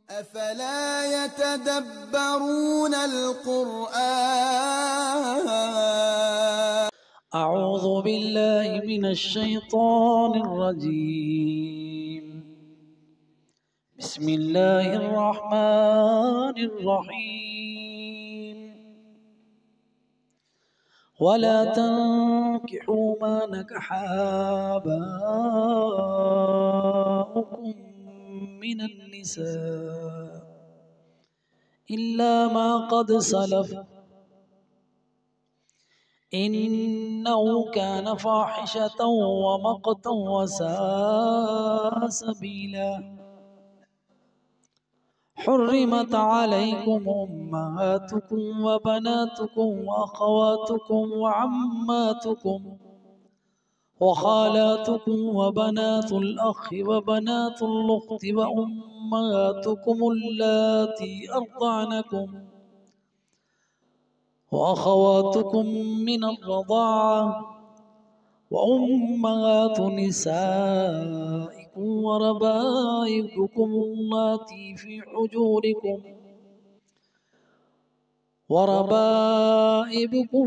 अफला यतदब्बरून अल-कुरआन। अऊज़ु बिल्लाहि मिनश्शैतानिर्रजीम। बिस्मिल्लाहिर्रहमानिर्रहीम। वला तंकिहू मा नकहा आबाउकुम मिनन निसा इल्ला मा क़द सलफ इन्नहु कान फ़ाहिशतन व मक़तन व साअ सबीला। हुर्रिमत अलैकुम उम्महातुकुम व बनातुकुम व अख़वातुकुम व अम्मातुकुम व ख़ालातुकुम व बनातुल अख़ि व बनातुल उख़्ति व उम्महातुकुम अल्लाती अर्दअनकुम व अख़वातुकुम मिनर रज़ाअ व उम्महातु निसाइकुम व रबाइबुकुम अल्लाती फ़ी हुजूरिकुम व रबाइबुकुम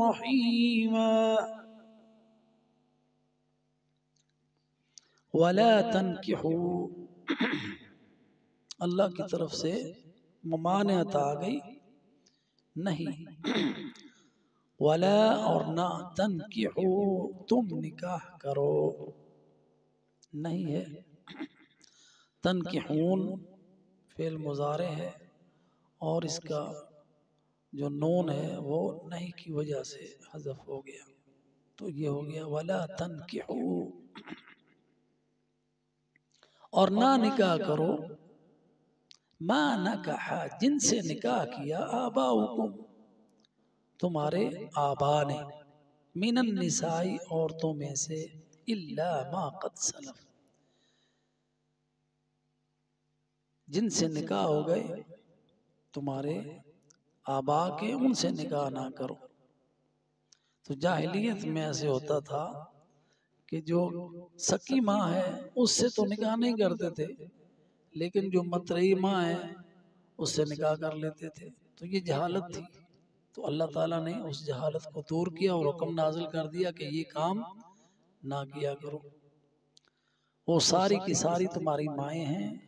रहीमा। वला तनकिहू, अल्लाह की तरफ से ममानियत आ गई, नहीं। वला और ना, तनकिहू तुम निकाह करो, नहीं है। तनकिहून फेल मुज़ारे है और इसका जो नून है वो नहीं की वजह से हज़फ हो गया, तो ये हो गया वला तनकिहू। और ना निकाह करो, मा नकहा जिनसे निकाह किया, आबाउकुम तुम्हारे आबा ने, मिनन निसाई औरतों में से, इल्ला मा क़द सलफ जिनसे निकाह हो गए तुम्हारे आबा के, उनसे निकाह ना करो। तो जाहिलियत में ऐसे होता था कि जो सकी माँ है उससे तो निकाह नहीं करते थे, लेकिन जो मतरई माँ है उससे निकाह कर लेते थे। तो ये जहालत थी। तो अल्लाह ताला ने उस जहालत को दूर किया और हुक्म नाजिल कर दिया कि ये काम ना किया करो। वो सारी की सारी तुम्हारी माएँ हैं,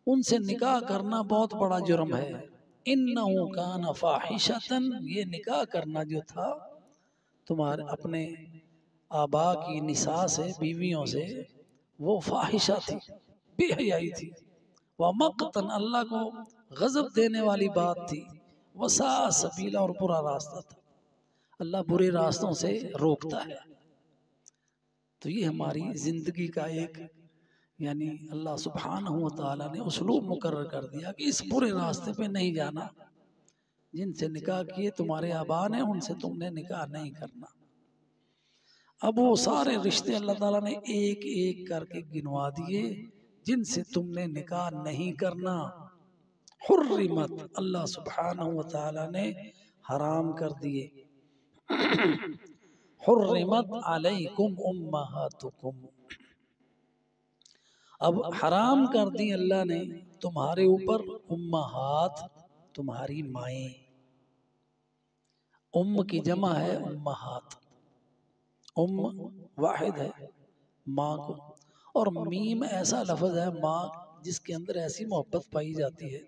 उनसे निकाह करना बहुत बड़ा जुर्म है। इन्नहु कान फ़ाहिशतन, ये निकाह करना जो था तुम्हारे अपने आबा की निसा से, बीवियों से, वो फाहिशा थी, बेहयाई थी। वह मक़तन, अल्लाह को गज़ब देने वाली बात थी। वसा सबीला, और बुरा रास्ता था। अल्लाह बुरे रास्तों से रोकता है। तो ये हमारी ज़िंदगी का एक, यानी अल्लाह सुब्हानहू व तआला ने उसलूब मुकर्रर कर दिया कि इस बुरे रास्ते पे नहीं जाना। जिनसे निकाह किए तुम्हारे आबा ने, उनसे तुमने निकाह नहीं करना। अब वो सारे रिश्ते अल्लाह ताला ने एक एक करके गिनवा दिए जिनसे तुमने निकाह नहीं करना। हुर्रिमत, अल्लाह सुब्हानहू व तआला ने हराम कर दिए। हुर्रिमत अलैकुम उम्महातुकुम, अब हराम कर दी अल्लाह ने तुम्हारे ऊपर उम्महात, तुम्हारी माएँ। उम्म की जमा है उम्महात, उम्म वाहिद है माँ को, और मीम ऐसा लफ्ज़ है माँ जिसके अंदर ऐसी मोहब्बत पाई जाती है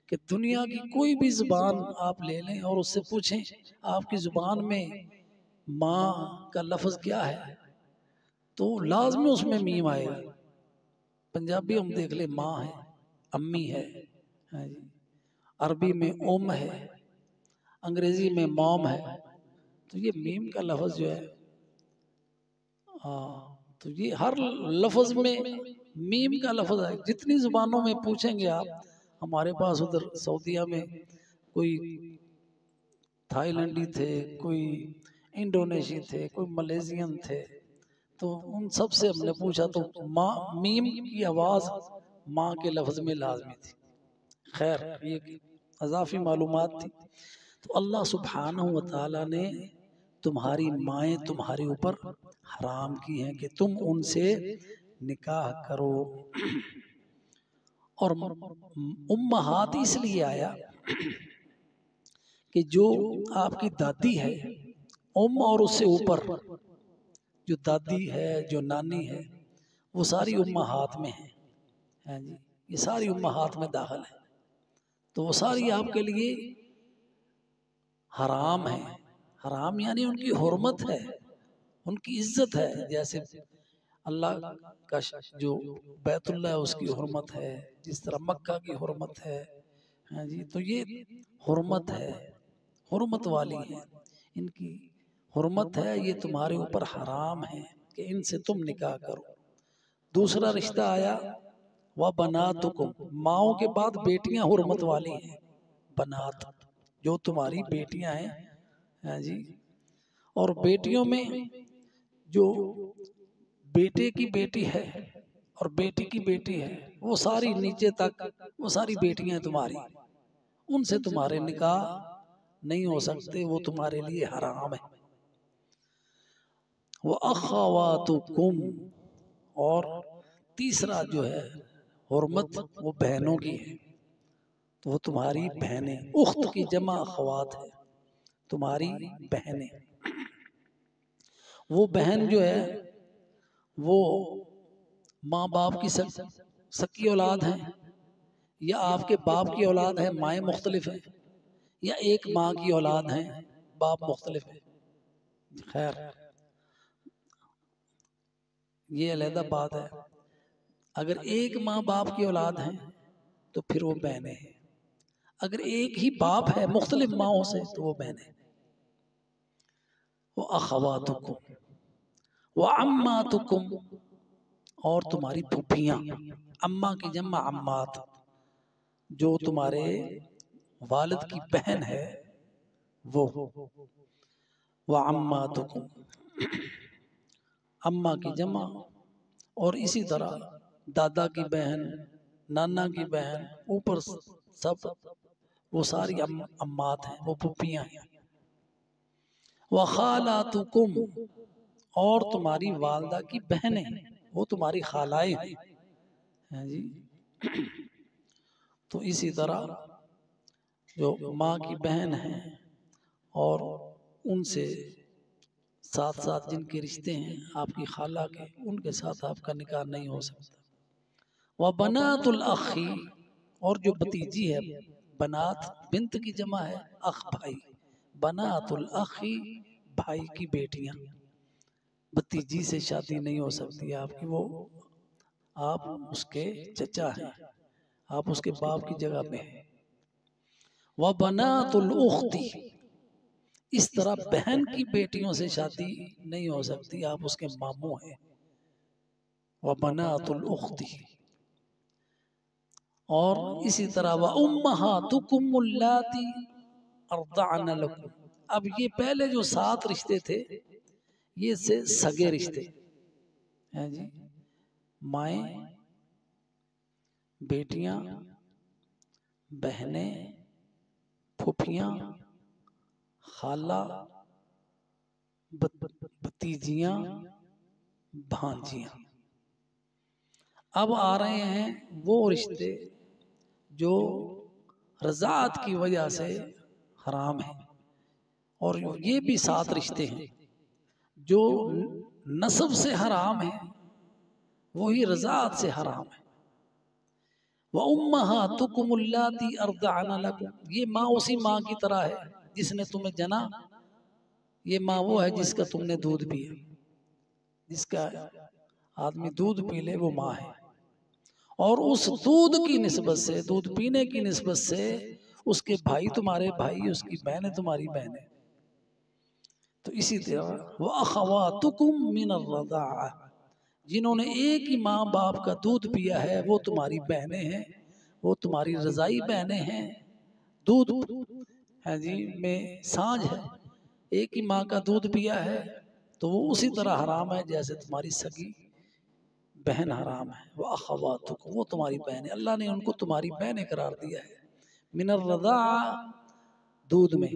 कि दुनिया की कोई भी ज़ुबान आप ले लें और उससे पूछें आपकी ज़ुबान में माँ का लफ्ज़ क्या है, तो लाज़मी उसमें मीम आएगा। पंजाबी हम देख ले माँ है, अम्मी है जी। अरबी में ओम है, अंग्रेजी में मॉम है। तो ये मीम का लफ्ज़ जो है, हाँ, तो ये हर लफ्ज़ में मीम का लफ्ज़ है। जितनी ज़ुबानों में पूछेंगे आप, हमारे पास उधर सऊदीया में कोई थाईलैंडी थे, कोई इंडोनेशी थे, कोई मलेशियन थे, तो उन सब से हमने पूछा तो माँ मीम की आवाज़ माँ के लफ्ज़ में लाजमी थी। खैर ये अज़ाफ़ी मालूमात थी। तो अल्लाह सुब्हानहू व तआला ने तुम्हारी माएँ तुम्हारे ऊपर हराम की हैं कि तुम उनसे निकाह करो। और उम्महात इसलिए आया कि जो आपकी दादी है, और उससे ऊपर जो दादी है, जो नानी है, वो सारी उम्महात में है जी। ये सारी उम्महात में दाखिल है, तो वो सारी आपके लिए हराम है। हराम यानी उनकी हुर्मत है, उनकी इज्जत है। जैसे अल्लाह का जो बैतुल्ला है उसकी हुर्मत है, जिस तरह मक्का की हुर्मत है जी। तो ये हुर्मत है, हुर्मत वाली है, इनकी हुर्मत है, ये तुम्हारे ऊपर हराम है कि इनसे तुम निकाह करो। दूसरा रिश्ता आया व बनातुकुम, माओ के बाद बेटियां हुर्मत वाली हैं। बनात जो तुम्हारी बेटियां हैं जी। और बेटियों में जो बेटे की बेटी है और बेटी की बेटी है, वो सारी नीचे तक वो सारी बेटियां तुम्हारी, उनसे तुम्हारे निकाह नहीं हो सकते, वो तुम्हारे लिए हराम है। वो अख़वातुकुम, और तीसरा जो है हुर्मत वो बहनों की है, तो वो तुम्हारी बहनें, उख्त की जमा अख़वात है, तुम्हारी बहनें। वो बहन जो है वो माँ बाप की सकी औलाद है, या आपके बाप की औलाद है, माएँ मुख्तलिफ है, या एक माँ की औलाद है, बाप मुख्तलिफ है। खैर ये अलहदा बात है। अगर एक माँ बाप की औलाद है तो फिर वो बहनें हैं। अगर एक ही बाप है मुख्तलिफ माओं से तो वो बहनें। वो अख़वातुकुम व अम्मातुकुम, और तुम्हारी फूफियाँ। अम्मा की जम्मा अम्मात, जो तुम्हारे वालिद की बहन है वो। व अम्मातुकुम, अम्मा की जमा, और इसी तरह दादा की बहन, नाना की बहन, ऊपर सब वो सारी अम्मात हैं, वो फूफियाँ हैं। व खालातुकुम, और तुम्हारी वालदा की बहनें, वो तुम्हारी खालाएं हैं जी। तो इसी तरह जो माँ की बहन है और उनसे साथ साथ जिनके रिश्ते हैं आपकी खाला के, उनके साथ आपका निकाह नहीं हो सकता। वह बनातुल अखी, और जो भतीजी है, बनात बिन्त की जमा है, अख भाई, बनातुल अखी भाई की बेटियां, भतीजी से शादी नहीं हो सकती आपकी, वो आप उसके चचा हैं, आप उसके बाप की जगह पे हैं। वह बनातुल उख्ती, इस तरह बहन की बेटियों से शादी नहीं हो सकती, आप उसके मामू हैं। वह बनातुल उख्ती, और इसी तरह वह उम्महातुकुम अल्लाती अर्दअन लकुम। अब ये पहले जो 7 रिश्ते थे ये से सगे रिश्ते हैं जी। माएँ, बेटियां, बहनें, फूफियाँ, खाला, भतीजियां, भांजियां। अब आ रहे हैं वो रिश्ते जो रज़ात की वजह से हराम है, और ये भी 7 रिश्ते हैं जो नस्ब से हराम है, वही रज़ात से हराम है। व उम्महातुकुम अल्लाती अर्दअन लकुम, ये माँ उसी माँ की तरह है जिसने तुम्हें जना। ये माँ वो है जिसका तुमने दूध पिया, जिसका आदमी दूध पी ले वो माँ है। और उस दूध की निस्बत से, दूध पीने की निस्बत से उसके भाई तुम्हारे भाई, उसकी बहनें तुम्हारी बहनें। तो इसी तरह व अखवातुकुम मिनर रज़ाअ, जिन्होंने एक ही माँ बाप का दूध पिया है वो तुम्हारी बहनें हैं, वो तुम्हारी रज़ाई बहनें हैं। दूध है जी में सांझ है, एक ही माँ का दूध पिया है तो वो उसी तरह हराम है जैसे तुम्हारी सगी बहन हराम है। वो अखवातुकुम, वो तुम्हारी बहन है, अल्लाह ने उनको तुम्हारी बहनें करार दिया है। मिनर रज़ाअ, दूध में।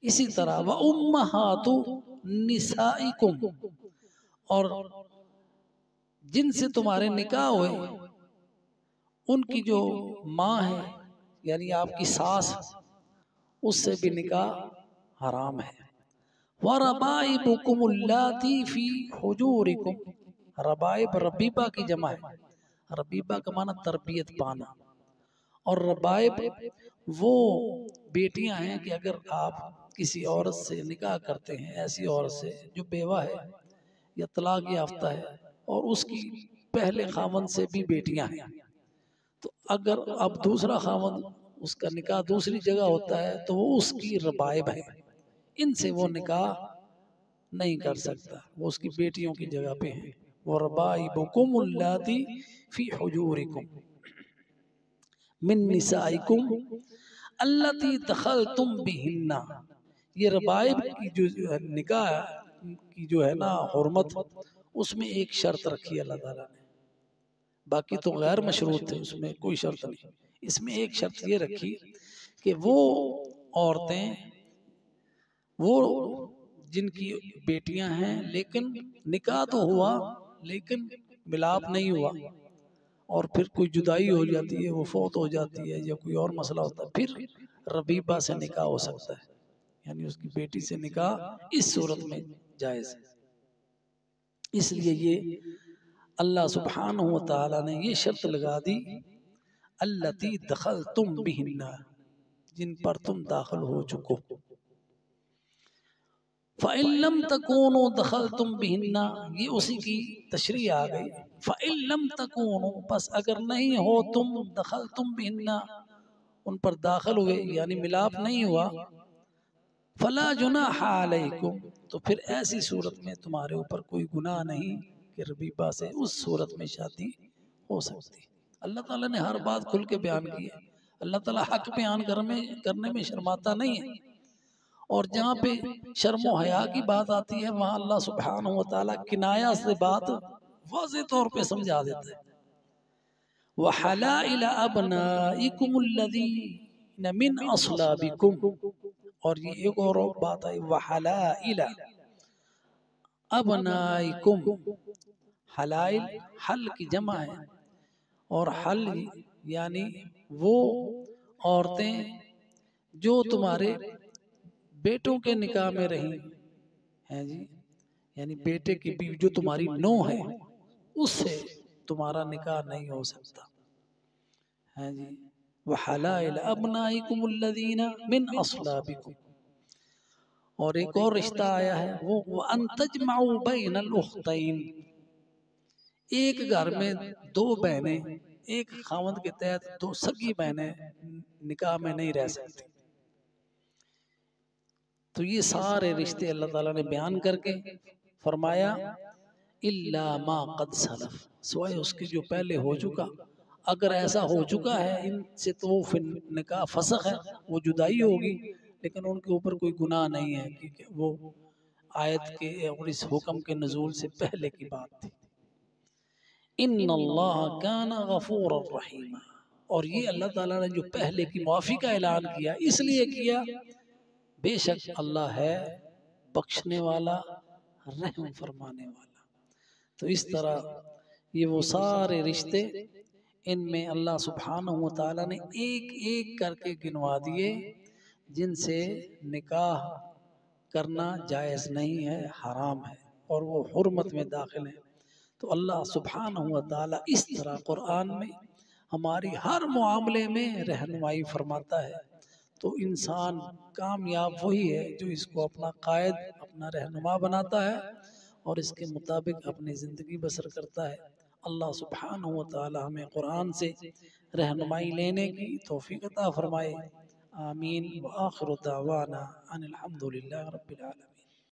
इसी तरह व उम्महातु निसाइकुम, और जिनसे तुम्हारे निकाह हुए उनकी जो माँ है यानी आपकी सास, उससे भी निकाह हराम है। व रबाइबुकुम अल्लाती फी हुजूरिकुम, रबाइब रबीबा की जमा है, रबीबा का माना तरबियत पाना, और रबाइब वो बेटियां हैं कि अगर आप किसी औरत से निकाह करते हैं, ऐसी औरत से जो बेवा है या तलाक याफ्ता है और उसकी पहले खावंद से भी बेटियां हैं, तो अगर अब दूसरा खावंद उसका निकाह दूसरी जगह होता है तो वो उसकी रबाइब है, इनसे वो निकाह नहीं कर सकता, वो उसकी बेटियों की जगह पे है। वो रबाइबुकुम अल्लाती फी हुजूरिकुम मिन निसाइकुम अल्लती दखलतुम बिहिन्ना, ये रबाइब की जो निकाह की जो है ना हुर्मत, उसमें एक शर्त रखी अल्लाह ताला ने, बाकी तो गैर मशरूत थे, उसमें कोई शर्त नहीं। इसमें एक शर्त ये रखी कि वो औरतें, वो जिनकी बेटियां हैं लेकिन निकाह तो हुआ लेकिन मिलाप नहीं हुआ, और फिर कोई जुदाई हो जाती है, वो फौत हो जाती है या कोई और मसला होता है, फिर रबीबा से निकाह हो सकता है, यानी उसकी बेटी से निकाह इस सूरत में जायज़ है। इसलिए ये अल्लाह सुब्हानहू व तआला ने ये शर्त लगा दी, अल्लती दखलतुम बिहिन्ना, जिन पर तुम दाखिल हो चुको। फ़इल्लम तकूनु दखलतुम बिहिन्ना, ये उसी की तशरीह आ गई। फ़इल्लम तकूनु, बस अगर नहीं हो तुम दखलतुम बिहिन्ना, उन पर दाखिल हुए यानी मिलाप नहीं हुआ, फला जुनाह अलैकुम, तो फिर ऐसी सूरत में तुम्हारे ऊपर कोई गुनाह नहीं कि रबीबा से उस सूरत में शादी हो सकती। अल्लाह ताला ने हर बात खुल के बयान की है, अल्लाह ताला हक बयान करने में शर्माता नहीं है, और जहाँ पे शर्म व हया की बात आती है वहाँ अल्लाह सुब्हानहू व तआला किनाया से बात वाज़ेह तौर पे समझा देता है। व हलाइल अबनाइकुम अल्लज़ीना मिन अस्लाबिकुम, और ये एक और बात आई, व हलाइल अबनाइकुम, हलाइल हल की जमा है, और हल यानी वो औरतें जो तुम्हारे बेटों के निकाह में रही हैं जी, यानी बेटे की बीवी जो तुम्हारी नौ है उससे तुम्हारा निकाह नहीं हो सकता है जी। व हलाइल अबनाइकुम अल्लज़ीना मिन अस्लाबिकुम, और एक और रिश्ता आया है वो अन तजमउ बैनल उख्तैन, एक घर में दो बहनें एक खावंद के तहत दो सगी बहनें निकाह में नहीं रह सकती। तो ये सारे रिश्ते अल्लाह ताला ने बयान करके फरमाया इल्ला मा कद सलफ, सिवाय उसके जो पहले हो चुका। अगर ऐसा हो चुका है इनसे तो वो फिर निकाह फसख है, वो जुदाई होगी, लेकिन उनके ऊपर कोई गुनाह नहीं है क्योंकि वो आयत के और इस हुक्म के नजूल से पहले की बात थी। इन्नल्लाह काना गफूरर रहीमा, और ये अल्लाह ताला ने जो पहले की माफ़ी का ऐलान किया इसलिए किया, बेशक अल्लाह है बख्शने वाला रहम फरमाने वाला। तो इस तरह ये वो सारे रिश्ते, इनमें अल्लाह सुब्हानहू व तआला ने एक एक करके गिनवा दिए जिनसे निकाह करना जायज़ नहीं है, हराम है, और वो हुर्मत में दाखिल है। तो अल्लाह सुब्हानहू व तआला इस तरह कुरान में हमारी हर मामले में रहनुमाई फरमाता है। तो इंसान कामयाब वही है जो इसको अपना कायद, अपना रहनुमा बनाता है और इसके मुताबिक अपनी ज़िंदगी बसर करता है। अल्लाह सुब्हानहु व तआला हमें कुरान से रहनुमाई लेने की तौफीक अता फरमाए। आमीन। व आखिरु दावाना अनिल हम्दुलिल्लाहि रब्बिल आलमीन।